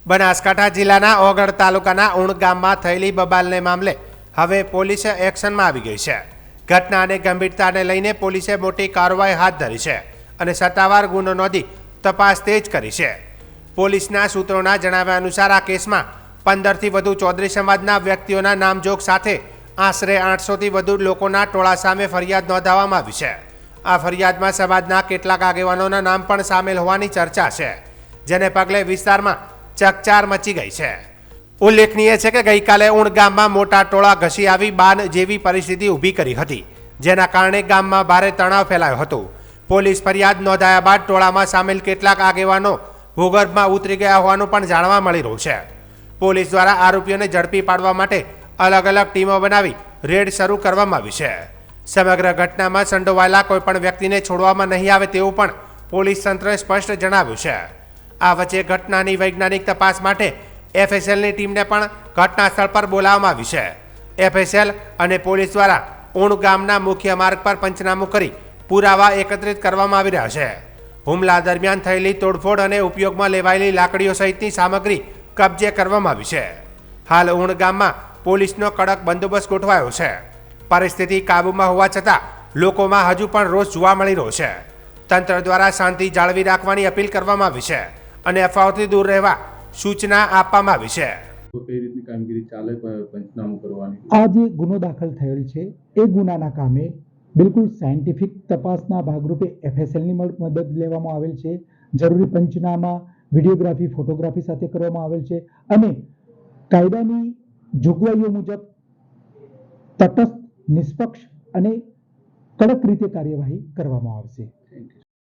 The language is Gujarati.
બનાસકાંઠા જિલ્લાના ઓગળ તાલુકાના ઉણ ગામમાં થયેલી બબાલને મામલે હવે પોલીસે એક્શનમાં આવી ગઈ છે। ઘટનાની ગંભીરતાને લઈને પોલીસે મોટી કાર્યવાહી હાથ ધરી છે અને સત્તાવાર ગુનો નોંધી તપાસ તેજ કરી છે। પોલીસના સૂત્રોના જણાવ્યા અનુસાર આ કેસમાં 15થી વધુ ચૌધરી સમાજના વ્યક્તિઓના નામજોગ સાથે આશરે 800થી વધુ લોકોના ટોળા સામે ફરિયાદ નોંધાવવામાં આવી છે। આ ફરિયાદમાં સમાજના કેટલાક આગેવાનોના નામ પણ સામેલ હોવાની ચર્ચા છે, જેને પગલે વિસ્તારમાં ચકચાર મચી ગઈ છે। ઉલ્લેખનીય છે કે ગઈકાલે ઉણ ગામમાં મોટા ટોળા ઘસી આવી બાન જેવી પરિસ્થિતિ ઊભી કરી હતી, જેના કારણે ગામમાં ભારે તણાવ ફેલાયો હતો। પોલીસ ફરિયાદ નોંધાયા બાદ ટોળામાં સામેલ કેટલાક આગેવાનો ભૂગર્ભમાં ઉતરી ગયા હોવાનું પણ જાણવા મળી રહ્યું છે। પોલીસ દ્વારા આરોપીઓને ઝડપી પાડવા માટે અલગ અલગ ટીમો બનાવી રેડ શરૂ કરવામાં આવી છે। સમગ્ર ઘટનામાં સંડોવાયેલા કોઈપણ વ્યક્તિને છોડવામાં નહીં આવે તેવું પણ પોલીસ તંત્રએ સ્પષ્ટ જણાવ્યું છે। આ વચ્ચે ઘટનાની વૈજ્ઞાનિક તપાસ માટે એફએસએલની ટીમને પણ ઘટના સ્થળ પર બોલાવવામાં આવી છે। એફએસએલ અને પોલીસ દ્વારા ઉણ ગામના મુખ્ય માર્ગ પર પંચનામું કરી પુરાવા એકત્રિત કરવામાં આવી રહ્યા છે। હુમલા દરમિયાન થયેલી તોડફોડ અને ઉપયોગમાં લેવાયેલી લાકડીઓ સહિતની સામગ્રી કબજે કરવામાં આવી છે। હાલ ઉણ ગામમાં પોલીસનો કડક બંદોબસ્ત ગોઠવાયો છે। પરિસ્થિતિ કાબૂમાં હોવા છતાં લોકોમાં હજુ પણ રોષ જોવા મળી રહ્યો છે। તંત્ર દ્વારા શાંતિ જાળવી રાખવાની અપીલ કરવામાં આવી છે અને અફવાઓથી દૂર રહેવા સૂચના આપવામાં આવી છે। કઈ રીતની કામગીરી ચાલે પંચનામું કરવાની? આ જે ગુનો દાખલ થયેલ છે એ ગુનાના કામે બિલકુલ સાયન્ટિફિક તપાસના ભાગરૂપે એફએસએલની મદદ લેવામાં આવેલ છે। જરૂરી પંચનામા વિડીયોગ્રાફી ફોટોગ્રાફી સાથે કરવામાં આવેલ છે અને કાયદાની જોગવાઈઓ મુજબ તટસ્થ, નિષ્પક્ષ અને કડક રીતે કાર્યવાહી કરવામાં આવશે।